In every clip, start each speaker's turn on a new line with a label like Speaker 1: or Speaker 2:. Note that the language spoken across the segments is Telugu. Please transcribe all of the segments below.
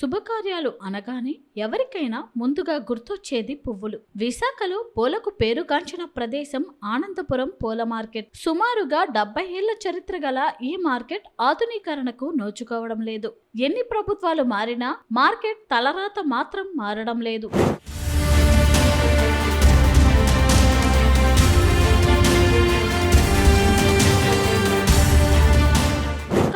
Speaker 1: శుభకార్యాలు అనగానే ఎవరికైనా ముందుగా గుర్తొచ్చేది పువ్వులు. విశాఖలో పూలకు పేరుగాంచిన ప్రదేశం ఆనందపురం పూల మార్కెట్. సుమారుగా 70 ఏళ్ల చరిత్ర గల ఈ మార్కెట్ ఆధునీకరణకు నోచుకోవడం లేదు. ఎన్ని ప్రభుత్వాలు మారినా మార్కెట్ తలరాత మాత్రం మారడం లేదు.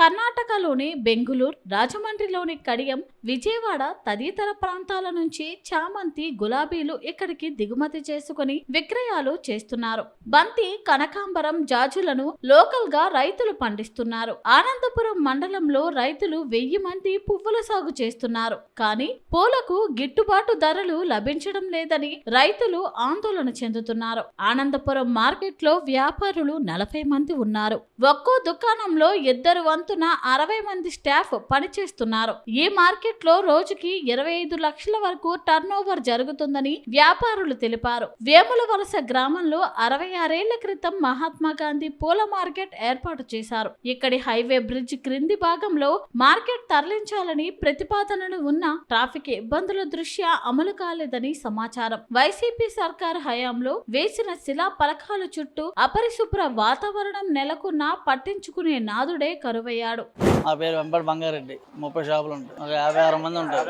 Speaker 1: కర్ణాటకలోని బెంగుళూరు, రాజమండ్రిలోని కడియం, విజయవాడ తదితర ప్రాంతాల నుంచి చామంతి, గులాబీలు ఇక్కడికి దిగుమతి చేసుకుని విక్రయాలు చేస్తున్నారు. బంతి, కనకాంబరం, జాజులను లోకల్ గా రైతులు పండిస్తున్నారు. ఆనందపురం మండలంలో రైతులు 1000 మంది పువ్వుల సాగు చేస్తున్నారు. కానీ పూలకు గిట్టుబాటు ధరలు లభించడం లేదని రైతులు ఆందోళన చెందుతున్నారు. ఆనందపురం మార్కెట్ లో వ్యాపారులు 40 మంది ఉన్నారు. ఒక్కో దుకాణంలో 2 వంతున 60 మంది స్టాఫ్ పనిచేస్తున్నారు. ఈ మార్కెట్ లో రోజుకి 25 లక్షల వరకు టర్న్ ఓవర్ జరుగుతుందని వ్యాపారులు తెలిపారు. వేముల వలస గ్రామంలో 66 ఏళ్ల క్రితం మహాత్మా గాంధీ పూల మార్కెట్ ఏర్పాటు చేశారు. ఇక్కడి హైవే బ్రిడ్జ్ క్రింది భాగంలో మార్కెట్ తరలించాలని ప్రతిపాదనలు ఉన్న ట్రాఫిక్ ఇబ్బందుల దృష్ట్యా అమలు కాలేదని సమాచారం. వైసీపీ సర్కార్ హయాంలో వేసిన శిలా పలకాల చుట్టూ అపరిశుభ్ర వాతావరణం నెలకొన్న పట్టించుకునే నాదుడే కరువయ్యాడు.
Speaker 2: మా పేరు వెంపటి బంగారెడ్డి. 30 షాపులు ఉంటాయి. 56 మంది ఉంటారు.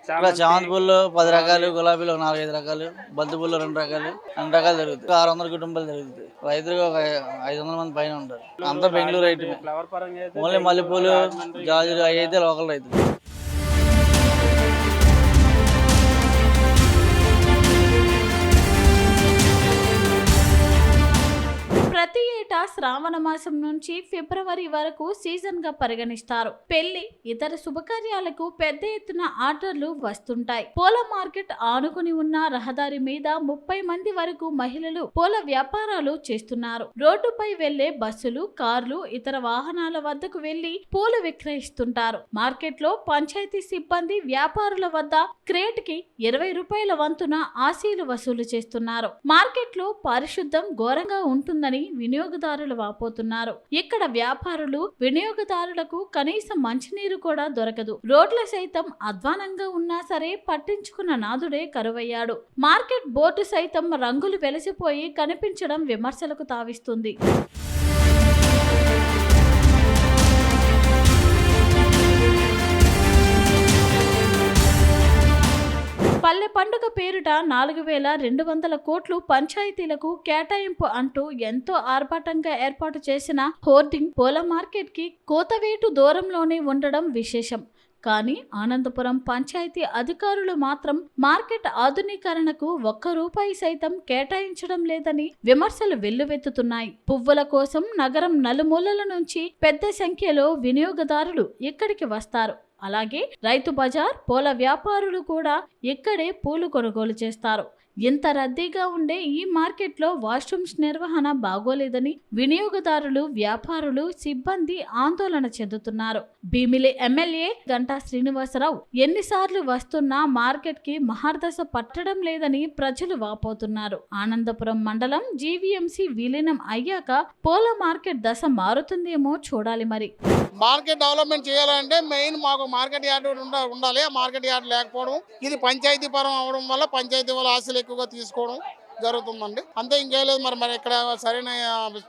Speaker 2: ఇక్కడ చామంతి పూలు 10 రకాలు, గులాబీలు 4-5 రకాలు, బంతి పూలు 2 రకాలు జరుగుతాయి. 600 కుటుంబాలు జరుగుతాయి. రైతులు 500 మంది పైన ఉంటారు. అంతా బెంగళూరు ఐటమే. ఓన్లీ మల్లెపూలు, జాజులు అవి అయితే లోకల్ రైతులు.
Speaker 1: ప్రతి ఏటా శ్రావణ మాసం నుంచి ఫిబ్రవరి వరకు సీజన్ గా పరిగణిస్తారు. పెళ్లి, ఇతర శుభకార్యాలకు పెద్ద ఎత్తున ఆర్డర్లు వస్తుంటాయి. పూల మార్కెట్ ఆనుకుని ఉన్న రహదారి మీద 30 మంది వరకు మహిళలు పూల వ్యాపారాలు చేస్తున్నారు. రోడ్డుపై వెళ్లే బస్సులు, కార్లు, ఇతర వాహనాల వద్దకు వెళ్లి పూలు విక్రయిస్తుంటారు. మార్కెట్ లో పంచాయతీ సిబ్బంది వ్యాపారుల వద్ద క్రేట్ కి 20 రూపాయల వంతున ఆశీలు వసూలు చేస్తున్నారు. మార్కెట్ లో పారిశుద్ధం ఘోరంగా ఉంటుందని వినియోగదారులు వాపోతున్నారు. ఇక్కడ వ్యాపారులు, వినియోగదారులకు కనీసం మంచినీరు కూడా దొరకదు. రోడ్ల సైతం అధ్వానంగా ఉన్నా సరే పట్టించుకున్న నాదుడే కరువయ్యాడు. మార్కెట్ బోర్డు సైతం రంగులు వెలిసిపోయి కనిపించడం విమర్శలకు తావిస్తుంది. పల్లె పండుగ పేరిట 4200 కోట్లు పంచాయతీలకు కేటాయింపు అంటూ ఎంతో ఆర్భాటంగా ఏర్పాటు చేసిన హోర్డింగ్ పూల మార్కెట్ కి కోతవేటు దూరంలోనే ఉండడం విశేషం. కానీ ఆనందపురం పంచాయతీ అధికారులు మాత్రం మార్కెట్ ఆధునీకరణకు 1 రూపాయి సైతం కేటాయించడం లేదని విమర్శలు వెల్లువెత్తుతున్నాయి. పువ్వుల కోసం నగరం నలుమూలల నుంచి పెద్ద సంఖ్యలో వినియోగదారులు ఇక్కడికి వస్తారు. అలాగే రైతు బజార్, పూల వ్యాపారులు కూడా ఇక్కడే పూలు కొనుగోలు చేస్తారు. ఇంత రద్దీగా ఉండే ఈ మార్కెట్లో వాష్రూమ్స్ నిర్వహణ బాగోలేదని వినియోగదారులు, వ్యాపారులు, సిబ్బంది ఆందోళన చెందుతున్నారు. భీమిలి ఎమ్మెల్యే గంటా శ్రీనివాసరావు ఎన్నిసార్లు వస్తున్నా మార్కెట్ కి మహర్దశ పట్టడం లేదని ప్రజలు వాపోతున్నారు. ఆనందపురం మండలం జీవీఎంసీ విలీనం అయ్యాక పూల మార్కెట్ దశ మారుతుందేమో చూడాలి. మరి
Speaker 3: మార్కెట్ డెవలప్మెంట్ చేయాలంటే మెయిన్ మాకు మార్కెట్ యార్డ్ ఉండాలి. ఆ మార్కెట్ యార్డ్ లేకపోవడం, ఇది పంచాయతీ పరం అవడం వల్ల పంచాయతీ వాళ్ళ ఆశలు ఎక్కువగా తీసుకోవడం జరుగుతుందండి. అంతే, ఇంకేం లేదు. మరి ఇక్కడ సరైన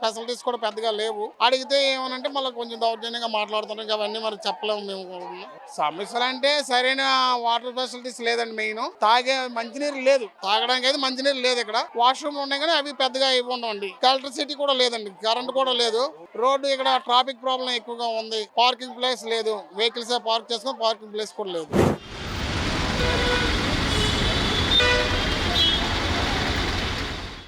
Speaker 3: ఫెసిలిటీస్ కూడా పెద్దగా లేవు. అడిగితే ఏమనంటే మళ్ళీ కొంచెం దౌర్జన్యంగా మాట్లాడుతున్నాం. అవన్నీ మరి చెప్పలేము మేము. సమస్యలు అంటే సరైన వాటర్ ఫెసిలిటీస్ లేదండి. మెయిన్ తాగే మంచినీరు లేదు. తాగడానికి అయితే మంచినీరు లేదు. ఇక్కడ వాష్రూమ్ ఉన్నాయి కానీ అవి పెద్దగా ఇవ్వండి. ఎలక్ట్రిసిటీ కూడా లేదండి. కరెంట్ కూడా లేదు. రోడ్డు ఇక్కడ ట్రాఫిక్ ప్రాబ్లం ఎక్కువగా ఉంది. పార్కింగ్ ప్లేస్ లేదు. వెహికల్స్ పార్క్ చేసుకుని పార్కింగ్ ప్లేస్ కూడా లేదు.